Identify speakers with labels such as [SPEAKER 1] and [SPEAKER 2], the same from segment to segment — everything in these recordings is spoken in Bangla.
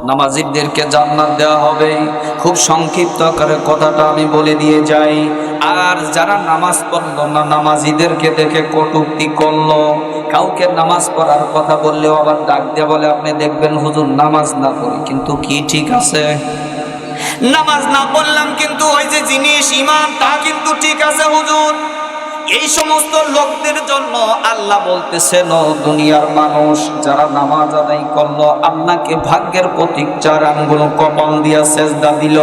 [SPEAKER 1] নামাজীদেরকে জান্নাত দেওয়া হবে। খুব সংক্ষিপ্ত আকারে কথাটা আমি বলে দিয়ে যাই। আর যারা নামাজ পড়লো না, নামাজীদেরকে দেখে কটূক্তি করলো, কাউকে নামাজ পড়ার কথা বললেও আবার ডাক দিয়ে বলে, আপনি দেখবেন হুজুর নামাজ না পড়ি কিন্তু কি ঠিক আছে, নামাজ না পড়লাম কিন্তু ওই যে জিনিস ঈমান তা কিন্তু ঠিক আছে হুজুর। এই সমস্ত লোকদের জন্য আল্লাহ বলতেছেন, ও দুনিয়ার মানুষ, যারা নামাজ আদায় করলো, আল্লাহকে ভাগ্যের প্রতীক 4 আঙ্গুল কপাল দিয়া সেজদা দিল,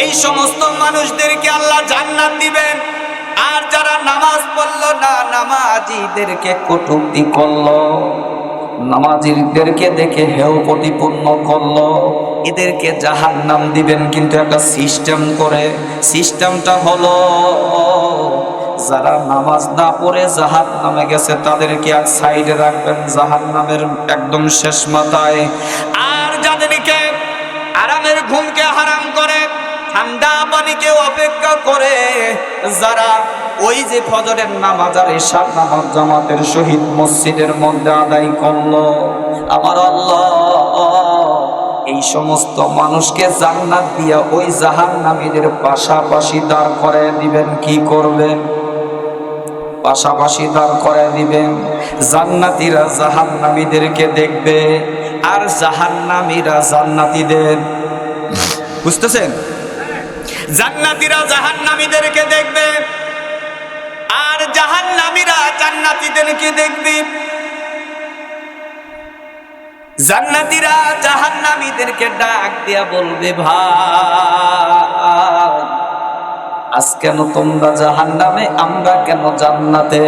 [SPEAKER 1] এই সমস্ত মানুষদেরকে আল্লাহ জান্নাত দিবেন। আর যারা নামাজ পড়লো না, নামাজীদেরকে কটূক্তি করলো, নামাজীদেরকে দেখে হেয় প্রতিপন্ন করলো, এদেরকে জাহান্নাম দিবেন। কিন্তু একটা সিস্টেম করে, সিস্টেমটা হলো যারা নামাজ না পড়ে জাহান্নামে গেছে তাদেরকে এক সাইডে রাখবেন, জাহান্নামের একদম শেষ মাথায়। আর যাদেরকে আরামের ঘুমকে হারাম করে, ঠান্ডা পানিকে অপেক্ষা করে, যারা ওই যে ফজরের নামাজ আর এশার নামাজ জামাতের সহিত মসজিদের মধ্যে আদায় করলো, আমার আল্লাহ এই সমস্ত মানুষকে জান্নাত দিয়া ওই জাহান্নামীদের পাশাপাশি দাঁড় করায় দিবেন। কি করবেন? পাশাপাশি দাঁড় করায় দিবেন। জান্নাতীরা জাহান্নামীদেরকে দেখবে আর জাহান্নামীরা জান্নাতীদের, বুঝতেছেন? জান্নাতীরা জাহান্নামীদেরকে দেখবে আর জাহান্নামীরা জান্নাতীদেরকে দেখবে। জান্নাতীরা জাহান্নামীদেরকে ডাক দিয়া বলবে, ভাই আজ কেন তোমরা জাহান্নামে, আমরা কেন জান্নাতে?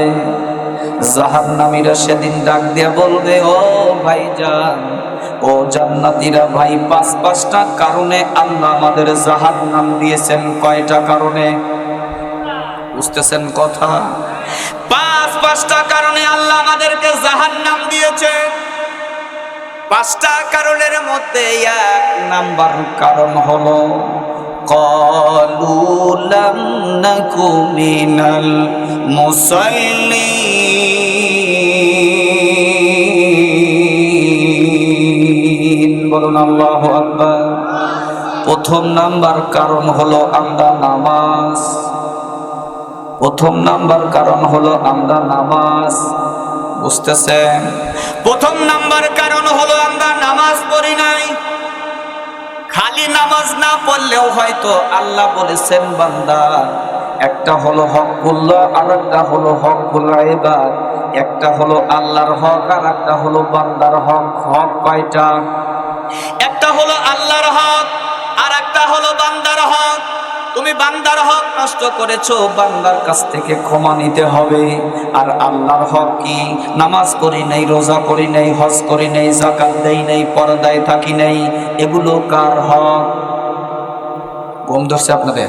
[SPEAKER 1] জাহান্নামীরা সেদিন ডাক দিয়া বলবে, ও ভাইজান, ও জান্নাতীরা ভাই, 5টা কারণে আল্লাহ আমাদের জাহান্নাম দিয়েছেন। কয়টা কারণে? বুঝতেছেন কথা? 5টা কারণে আল্লাহ আমাদেরকে জাহান্নাম দিয়েছে। 5টা কারণের মধ্যে 1 নাম্বার কারণ হলো ক্বালু লাম নাকু মিনাল মুসাল্লিন। বলুন আল্লাহু আকবার। প্রথম নাম্বার কারণ হলো আমরা নামাজ, প্রথম নাম্বার কারণ হলো আমরা নামাজ। বুঝতেছেন? প্রথম নাম্বার কারণ হলো আমরা নামাজ পড়ি নাই। খালি নামাজ না পড়লেও হয়তো আল্লাহ বলেছেন, বান্দা, একটা হলো হকুল্লাহ আর একটা হলো হকুল ইবাদ। একটা হলো আল্লাহর হক আর একটা হলো বান্দার হক। হক কয়টা? একটা হলো আল্লাহর হক আর একটা হলো বান্দার হক। তুমি বান্দার হক নষ্ট করেছো, বান্দার কাছ থেকে ক্ষমা নিতে হবে। আর আল্লাহর হক কি? নামাজ পড়ি নাই, রোজা করি নাই, হজ করি নাই, যাকাত দেই নাই, পর্দায় থাকি নাই, এগুলো কার হক? ঘুম ধরছে আপনাদের?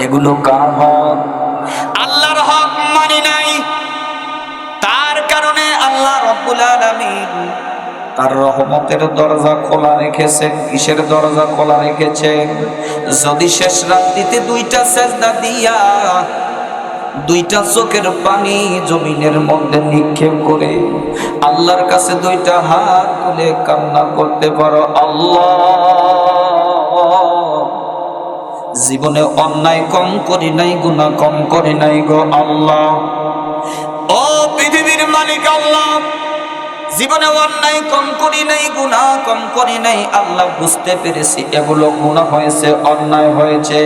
[SPEAKER 1] এগুলো কার হক? আল্লাহর হক মানি নাই, তার কারণে আল্লাহ রাব্বুল আলামিন তার রহমতের দরজা খোলা রেখেছেন। কিসের দরজা খোলা রেখেছেন? যদি শেষ রাত্রিতে 2টা সেজদা দিয়া 2টা চোখের পানি জমিনের মধ্যে নিক্ষেপ করে আল্লাহর কাছে 2টা হাত তুলে কান্না করতে পারো, আল্লাহ জীবনে অন্যায় কম করি নাই, গুনাহ কম করি নাই গো আল্লাহ। ও পৃথিবীর মালিক আল্লাহ, জীবনে অন্যায় কম করি নাই, গুনাহ কম করি নাই। আল্লাহ বুঝতে পেরেছি এগুলো গুনাহ হয়েছে, অন্যায় হয়েছে।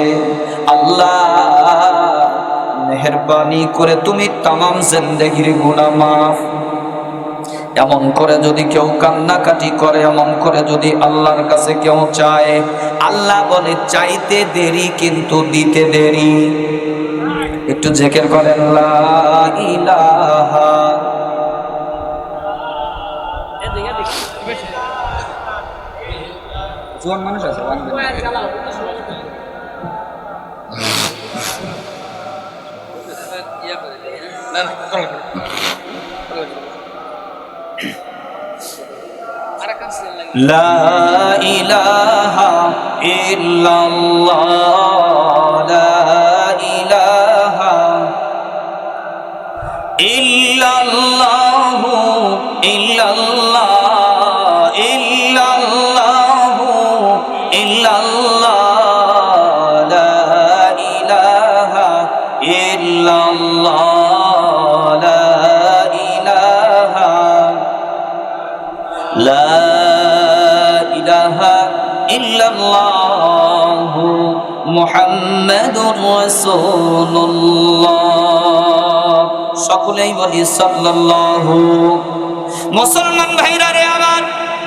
[SPEAKER 1] আল্লাহ মেহেরবানি করে তুমি তামাম জিন্দেগির গুনাহ মাফ। এমন করে যদি কেউ কান্নাকাটি করে, এমন করে যদি আল্লাহর কাছে কেউ চায়, আল্লাহ বলে চাইতে দেরি কিন্তু দিতে দেরি। একটু জিকির করেন, লা ইলাহা। জোয়ান মানুষ আছে, লা ইলাহা ইল্লাল্লাহ, লা ইলাহা ইল্লাল্লাহু ইল্লাল্লাহ, লা ইলাহা ইল্লাল্লাহু মুহাম্মাদুর রাসূলুল্লাহ। সকলেই বলি সাল্লাল্লাহু। মুসলমান ভাইরা রে আমার,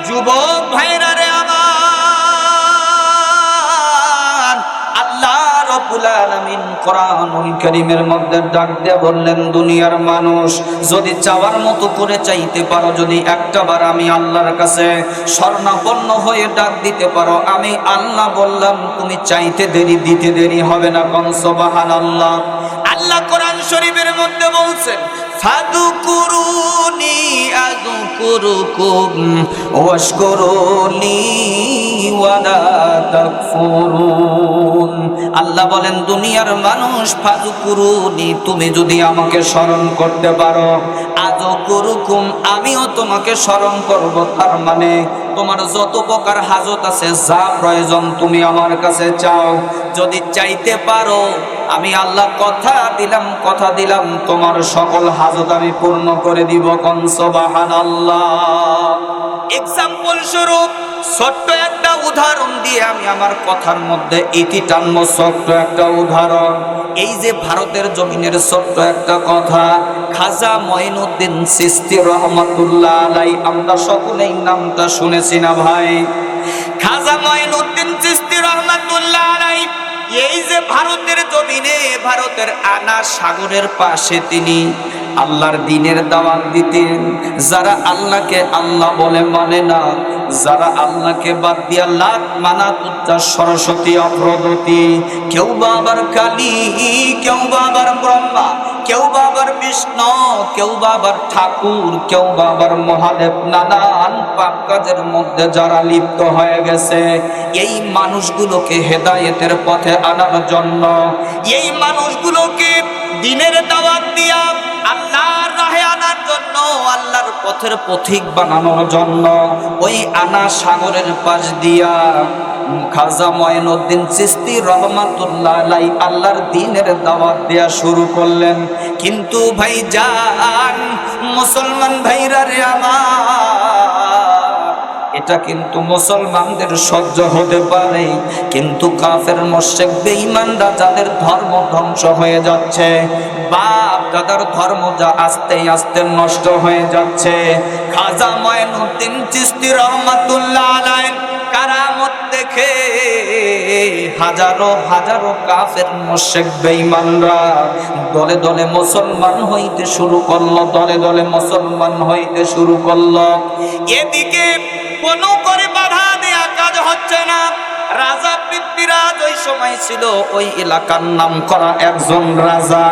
[SPEAKER 1] যুবক ভাইরা রে আমার, আল্লাহ রাব্বুল আলামিন কোরআনুল কারীমের মধ্যে ডাক দিয়ে বললেন, দুনিয়ার মানুষ যদি চাওয়ার মতো করে চাইতে পারো, যদি একটাবার আমি আল্লাহর কাছে শরণাপন্ন হয়ে ডাক দিতে পারো, আমি আল্লাহ বললাম তুমি চাইতে দেরি দিতে দেরি হবে না। কোন সুবহানাল্লাহ। আল্লাহ কোরআন শরীফের মধ্যে বলছেন, ফাযকুরুনি আযকুরুকুম ওয়াশকুরুলি ওয়ালা তাকফুরুন। আল্লাহ বলেন, দুনিয়ার মানুষ, ফাযকুরুনি, তুমি যদি আমাকে স্মরণ করতে পারো, আযকুরুকুম, আমিও তোমাকে স্মরণ করব। তার মানে তোমার যত প্রকার হাজত আছে, যা প্রয়োজন তুমি আমার কাছে চাও, যদি চাইতে পারো, আমি আল্লাহ কথা দিলাম তোমার সকল হাজত আমি পূর্ণ করে দিব। কোন সুবহানাল্লাহ। এক্সাম্পল স্বরূপ ছোট্ট একটা উদাহরণ দিয়ে আমি আমার কথার মধ্যে ইতি টানব। ছোট্ট একটা উদাহরণ, এই যে ভারতের জমিনের ছোট্ট একটা কথা, খাজা মঈনুদ্দিন চিশতি রহমাতুল্লাহ আলাইহি, আমরা সকলেই নামটা শুনেছি না ভাই? খাজা মঈনুদ্দিন চিশতি রহমাতুল্লাহ আলাইহি এই যে ভারতের জমিনে, ভারতের আনা সাগরের পাশে তিনি আল্লাহর দ্বীনের দাওয়াত দিতেন। যারা আল্লাহকে আল্লাহ বলে মানে না, যারা আল্লাহকে বাদ দিয়া লাত মানাত উচ্চাস সরস্বতী অপ্রগতি, কেউ বা আবার কালী, কেউ বা আবার ব্রহ্মা, কেউ বা আবার বিষ্ণু, কেউ বা আবার ঠাকুর, কেউ বা আবার মহাদেব, নানান পাপ কাজের মধ্যে যারা লিপ্ত হয়ে গেছে, এই মানুষগুলোকে হেদায়েতের পথে আনার জন্য, এই মানুষগুলোকে দ্বীনের দাওয়াত দিয়া আল্লাহর রাহে আনার জন্য, আল্লাহর পথের পথিক বানানোর জন্য, ওই আনা সাগরের পাশ দিয়া খাজা মঈনুদ্দিন চিশতি রহমাতুল্লাহ আলাইহি আল্লাহর দ্বীনের দাওয়াত দেয়া শুরু করলেন। কিন্তু ভাইজান, মুসলমান ভাইরা রে আমার, এটা কিন্তু মুসলমানদের সহ্য হতে পারে, কিন্তু কাফের মুশরিক বেঈমানরা যাদের ধর্ম ধ্বংস হয়ে যাচ্ছে, বাপ দাদার ধর্ম যা আস্তে আস্তে নষ্ট হয়ে যাচ্ছে, খাজা মঈনুদ্দিন চিশতি রহমাতুল্লাহ আলাইহি কারামত দেখে হাজারো হাজারো কাফের মুশরিক বেঈমানরা দলে দলে মুসলমান হইতে শুরু করলো, দলে দলে মুসলমান হইতে শুরু করলো। এদিকে কোনো করে বাধা দেয়া কাজ হচ্ছে না। রাজা পৃথ্বীরাজ ওই সময় ছিল ওই এলাকার নাম করা একজন রাজা।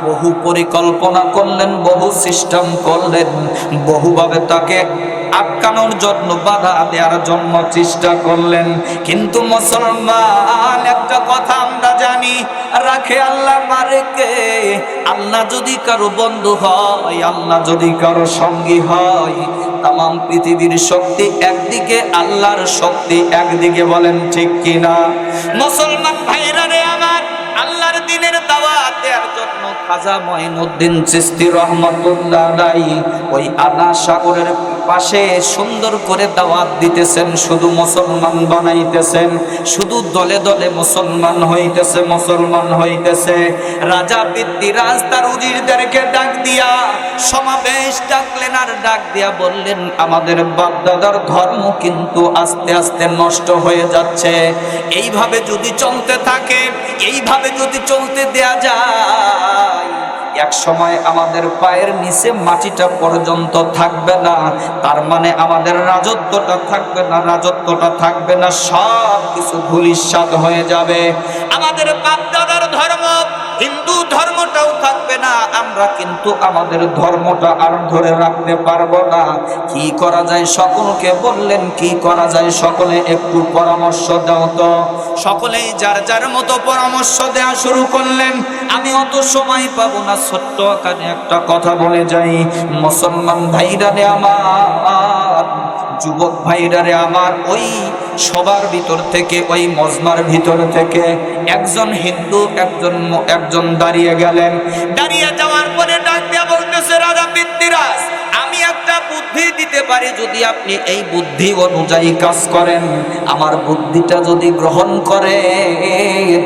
[SPEAKER 1] বহু পরিকল্পনা করলেন, বহু সিস্টেম করলেন, বহুভাবে তাকে আটকানোর জন্য, বাধা দেওয়ার জন্য চেষ্টা করলেন। কিন্তু মুসলমান, একটা কথা আমরা জানি, রাখে আল্লাহ মারে কে? আল্লাহ যদি কারো বন্ধু হয়, আল্লাহ যদি কারো সঙ্গী হয়, তাম পৃথিবীর শক্তি একদিকে, আল্লাহর শক্তি একদিকে। বলেন ঠিক কিনা? মুসলমান ভাইরা রে আমার, আল্লাহর দ্বীনের দাওয়াত দেওয়ার জন্য খাজা মঈনুদ্দিন চিশতি রহমাতুল্লাহ আলাইহি ওই আনা সাগরের পাশে সুন্দর করে দাওয়াত দিতেছেন, শুধু মুসলমান বানাইতেছেন, শুধু দলে দলে মুসলমান হইতেছে, মুসলমান হইতেছে। রাজা পৃথ্বীরাজ তার উজিরদেরকে ডাক দিয়া সমাবেশ ডাকলেন, আর ডাক দিয়া বললেন, আমাদের বাপ দাদার ধর্ম কিন্তু আস্তে আস্তে নষ্ট হয়ে যাচ্ছে। এইভাবে যদি চলতে থাকে, এইভাবে যদি চলতে দেয়া যায়, এক সময় আমাদের পায়ের নিচে মাটিটা পর্যন্ত থাকবে না। তার মানে আমাদের রাজত্বটা থাকবে না, রাজত্বটা থাকবে না, সব কিছু ধূলিসাৎ হয়ে যাবে। আমাদের বাপ দাদার ধর্ম, হিন্দু ধর্মটাও থাকবে না, আমরা কিন্তু আমাদের ধর্মটা আর ধরে রাখতে পারবো না। কি করা যায়? সকলকে বললেন কি করা যায়, সকলে একটু পরামর্শ দাও তো। সকলেই যার যার মতো পরামর্শ দেওয়া শুরু করলেন। আমি অত সময় পাবো না, ছোট্ট আকারে একটা কথা বলে যাই। মুসলমান ভাইরা রে আমার, যুবক ভাইরা রে আমার, ওই সবার ভিতর থেকে, ওই মজমার ভিতর থেকে একজন হিন্দু একজন দাঁড়িয়ে গেলেন। দাঁড়িয়ে যাওয়ার পরে ডাক দিয়া বলতেছে, রাজা পৃথ্বীরাজ, আমি একটা বুদ্ধি দিতে পারি, যদি আপনি এই বুদ্ধি অনুযায়ী কাজ করেন, আমার বুদ্ধিটা যদি গ্রহণ করেন,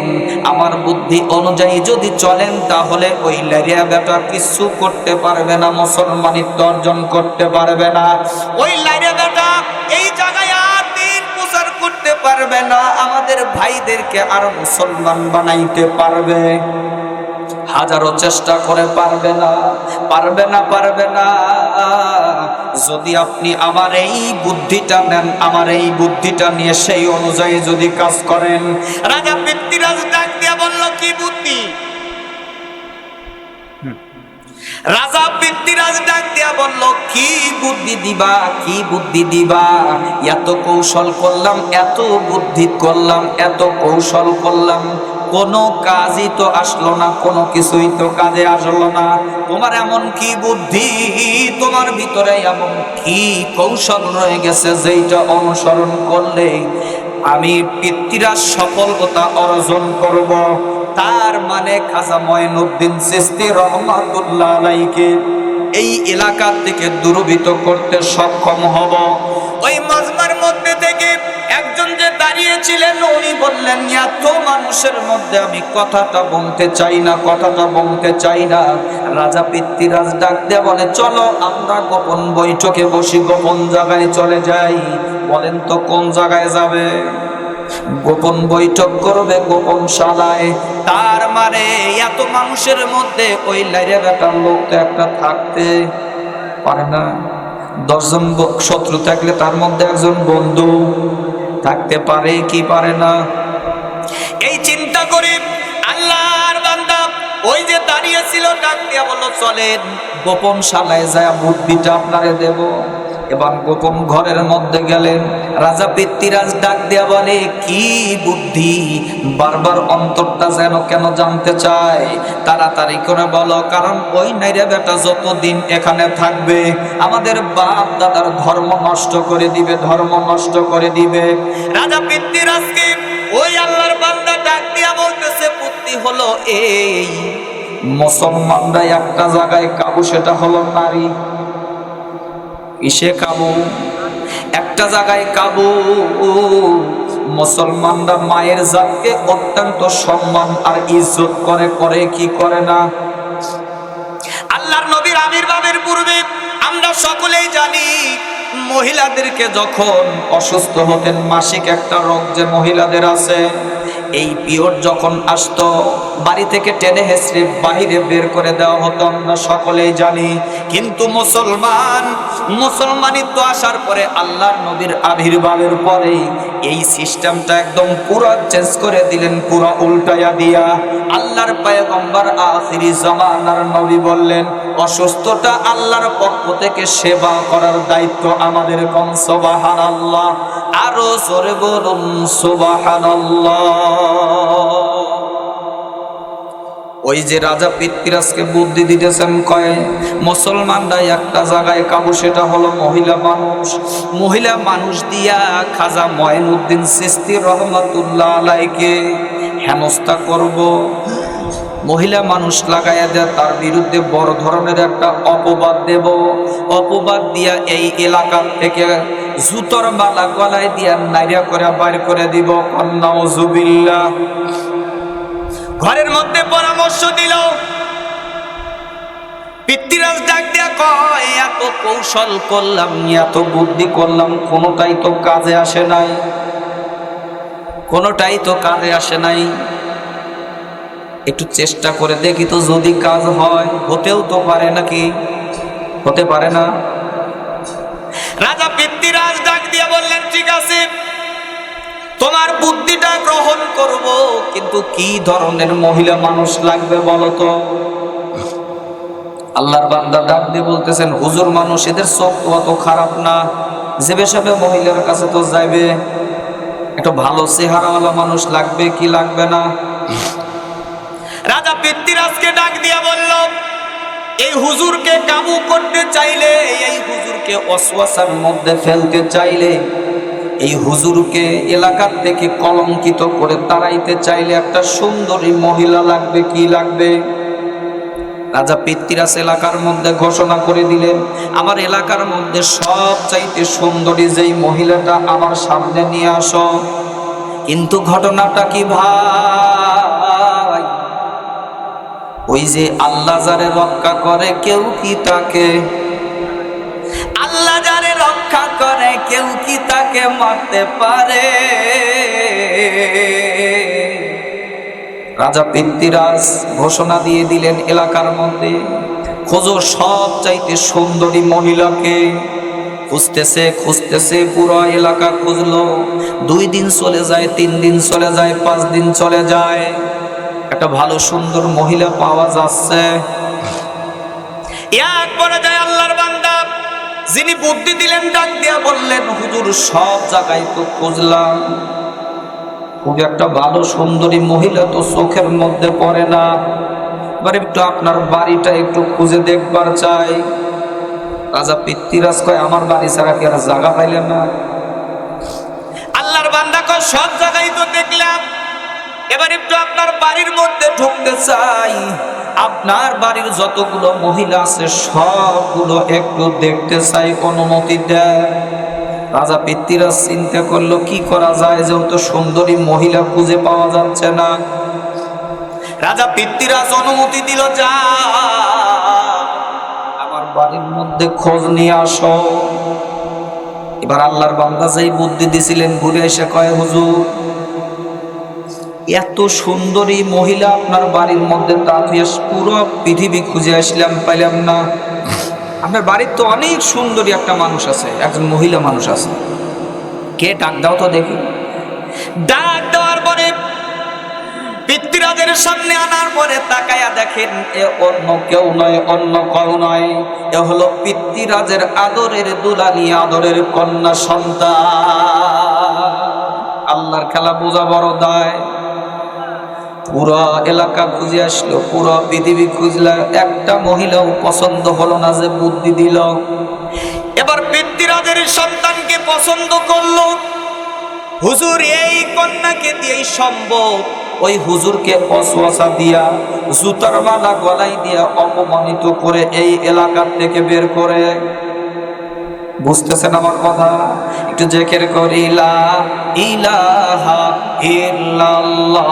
[SPEAKER 1] আমার বুদ্ধি অনুযায়ী যদি চলেন, তাহলে ওই লারিয়া বেটা কিছু করতে পারবে না, মুসলমানিত্ব অর্জন করতে পারবে না। ওই লারিয়া বেটা এই জায়গায় আর দিন প্রচার করতে পারবে না, আমাদের ভাইদেরকে আর মুসলমান বানাইতে পারবে, হাজারো চেষ্টা করে পারবে না, পারবে না, পারবে না। যদি আপনি আমার এই বুদ্ধিটা নেন, আমার এই বুদ্ধিটা নিয়ে সেই অনুযায়ী যদি কাজ করেন। রাজা পৃথ্বীরাজ ডাক দিয়া বলল, কি বুদ্ধি? রাজা পৃথ্বীরাজ ডাক দিয়া বলল, কি বুদ্ধি দিবা, কি বুদ্ধি দিবা? এত কৌশল করলাম, এত বুদ্ধি করলাম, এত কৌশল করলাম, কোনো কাজই তো আসলো না, কোনো কিছুই তো কাজে আসলো না। তোমার এমন কি বুদ্ধি, তোমার ভিতরে এমন কি কৌশল রয়ে গেছে, যেটা অনুসরণ করলে আমি পৃথ্বীরাজ সফলতা অর্জন করব? তার মানে খাজা মঈনুদ্দিন চিশতি রহমাতুল্লাহ আলাইহিকে এই এলাকা থেকে দূরীভূত করতে সক্ষম হব। ওই মাজমার মধ্যে থেকে একজন যে দাঁড়িয়েছিলেন, উনি বললেন, এত মানুষের মধ্যে আমি কথাটা বলতে চাই না, কথাটা বলতে চাই না। রাজা পৃথ্বীরাজ ডাক দিয়ে বলে, চলো আমরা গোপন বৈঠকে বসি, গোপন জায়গায় চলে যাই। বলেন তো কোন জায়গায় যাবে? গোপন বৈঠক করবে গোপন শালায়। তার মানে এত মানুষের মধ্যে ওই লাইরে বেটার লোক তো একটা থাকতে পারে না। 10 জন শত্রু থাকলে তার মধ্যে একজন বন্ধু থাকতে পারে কি পারে না? এই চিন্তা করে আল্লাহর বান্দা ওই যে দাঁড়িয়ে ছিল ডাক দিয়া বলল, চলেন গোপন শালায় যায় বুদ্ধিটা আপনারে দেব। এবার গোপন ঘরের মধ্যে গেলেন। রাজা পৃথ্বীরাজ ডাক দিয়া বলে, কি বুদ্ধি? বারবার অন্তরটা যেন কেন জানতে চায়। তাড়াতাড়ি করে বলো, কারণ ওই নাইরে বেটা যতদিন এখানে থাকবে আমাদের বাপ দাদার ধর্ম নষ্ট করে দিবে, ধর্ম নষ্ট করে দিবে। রাজা পৃথ্বীরাজকে ওই আল্লাহর বান্দা ডাক দিয়া বলতেছে, বুদ্ধি হলো এই, মুসলমানরা একটা জায়গায় কাবু, সেটা হলো নারী। কিসে কাবু? একটা জায়গায় কাবু। মুসলমানরা মায়ের জাতকে অত্যন্ত সম্মান আর ইজ্জত করে, করে কি করে না? আল্লাহর নবীর আবির্ভাবের পূর্বে আমরা সকলেই জানি, মহিলাদেরকে যখন অসুস্থ হতেন, মাসিক একটা রোগ যে মহিলাদের আছে, এই পিরিয়ড যখন আসতো, বাড়ি থেকে টেনে হেঁচড়ে বাহিরে বের করে দেওয়া হতো, আমরা সকলেই জানি। কিন্তু মুসলমানিত্ব আসার পরে, আল্লাহর নবীর আবির্ভাবের পরে এই সিস্টেমটা একদম পুরো চেঞ্জ করে দিলেন, পুরো উল্টায়া দিয়া। আল্লাহর পয়গম্বর আখিরি জামানার নবী বললেন, অসুস্থতা আল্লাহর পক্ষ থেকে সেবা করার দায়িত্ব আমাদের। কোন সুবহানাল্লাহ, আরো জোরে বলুন সুবহানাল্লাহ। ওই যে রাজা পৃথ্বীরাজকে বুদ্ধি দিতেছেন, কয় মুসলমানরা একটা জায়গায় কাবু, সেটা হলো মহিলা মানুষ। মহিলা মানুষ দিয়া খাজা মঈনুদ্দিন চিশতি রহমাতুল্লাহ আলাইহিকে হেনস্থা করব। মহিলা মানুষ লাগাইয়া দেয়, তার বিরুদ্ধে বড় ধরনের একটা অপবাদ দেব। অপবাদ দিয়া এই এলাকা থেকে জুতোর মালা গলায় দিয়া নাইরা করে বাইর করে দিব। নাউজুবিল্লাহ। ঘরের মধ্যে পরামর্শ দিল। পৃথ্বীরাজ ডাক দিয়া কয়, এত কৌশল করলাম, এত বুদ্ধি করলাম, কোনোটাই তো কাজে আসে নাই, কোনোটাই তো কাজে আসে নাই। একটু চেষ্টা করে দেখি তো, যদি কাজ হয়। হতেও তো পারে নাকি? হতে পারে না? রাজা পৃথ্বীরাজ ডাক দিয়া বললেন, ঠিক আছে, তোমার বুদ্ধিটা গ্রহণ করব, কিন্তু কি ধরনের মহিলা মানুষ লাগবে বলো তো? আল্লাহর বান্দা ডাক দিয়ে বলতেছেন, হুজুর, মানুষ এদের চোখ তো অত খারাপ না, যে বেশাবে মহিলার কাছে তো যাইবে, একটা ভালো চেহারাওয়ালা মানুষ লাগবে কি লাগবে না? রাজা পৃথ্বীরাজকে ডাক দিয়া বলল, এই হুজুরকে কাবু করতে চাইলে, এই হুজুরকে ওয়াসওয়াসার মধ্যে ফেলতে চাইলে, এই হুজুরকে এলাকার থেকে কলঙ্কিত করে তাড়াইতে চাইলে একটা সুন্দরী মহিলা লাগবে কি লাগবে? রাজা পৃথ্বীরাজ এলাকার মধ্যে ঘোষণা করে দিলেন, আমার এলাকার মধ্যে সবচাইতে সুন্দরী যেই মহিলাটা আমার সামনে নিয়ে আসো। কিন্তু ঘটনাটা কি ভাই, ওই যে আল্লাহ যারে রক্ষা করে কেউ কি তাকে, আল্লাহ যারে রক্ষা করে কেউ কি তাকে মারতে পারে? রাজা পৃথ্বীরাজ ঘোষণা দিয়ে দিলেন এলাকার মধ্যে, খোঁজো সবচাইতে সুন্দরী মহিলাকে। খুঁজতেছে খুঁজতেছে, পুরো এলাকা খুঁজলো। 2 দিন চলে যায়, 3 দিন চলে যায়, 5 দিন চলে যায়, একটা ভালো সুন্দর মহিলা পাওয়া যাচ্ছে। একবারে যায় আল্লাহর বান্দা যিনি বুদ্ধি দিলেন ডাক দিয়া বললেন, হুজুর সব জায়গায় তো খুঁজলাম, খুব একটা ভালো সুন্দরী মহিলা তো চোখের মধ্যে পড়ে না, এবার একটু আপনার বাড়িটা একটু খুঁজে দেখবার চাই। রাজা পৃথ্বীরাজ কয়, আমার বাড়ি ছাড়া কি আর জায়গা পাইলেন না? আল্লাহর বান্দা কয়, সব জায়গায় তো দেখলাম, এবার একটু আপনার বাড়ির মধ্যে ঢুকতে চাই, আপনার বাড়ির যতগুলো মহিলা আছে সবগুলো একটু দেখতে চাই, অনুমতি দেয়। রাজা পৃথ্বীরাজ চিন্তা করলো কি করা যায়, যেহেতু সুন্দরী মহিলা খুঁজে পাওয়া যাচ্ছে না। রাজা পৃথ্বীরাজ অনুমতি দিল, যা আমার বাড়ির মধ্যে খোঁজ নিয়ে আসো। এবার আল্লাহর বান্দা যেই বুদ্ধি দিছিলেন ঘুরে এসে কয়, হুজুর এত সুন্দরী মহিলা আপনার বাড়ির মধ্যে, তা পুরো পৃথিবী খুঁজে আসলাম পাইলাম না। আপনার বাড়ির তো অনেক সুন্দরী একটা মানুষ আছে, একজন মহিলা মানুষ আছে, কে? ডাক দাও তো দেখি। ডাক দেওয়ার পরে পৃথ্বীরাজের সামনে আনার পরে তাকায়া দেখেন, এ অন্য কেউ নয়, অন্য কেউ নয়, এ হলো পৃথ্বীরাজের আদরের দুলালি, আদরের কন্যা সন্তান। আল্লাহর খেলা বোঝা বড় দায়। পুরো এলাকা খুঁজে আসলো, পুরো পৃথিবী খুঁজলো, একটা মহিলাও পছন্দ হলো না যে বুদ্ধি দিল। এবার পৃথ্বীরাজের সন্তানকে পছন্দ করলো। হুজুর এই কন্যাকে দিয়েই সম্ভব। ওই হুজুরকে অসওয়াসা দিয়া, জুতার মালা গলায় দিয়া অপমানিত করে এই এলাকা থেকে বের করে। বুঝতেছেন আমার কথা? একটু জিকির করি, লা ইলাহা ইল্লাল্লাহ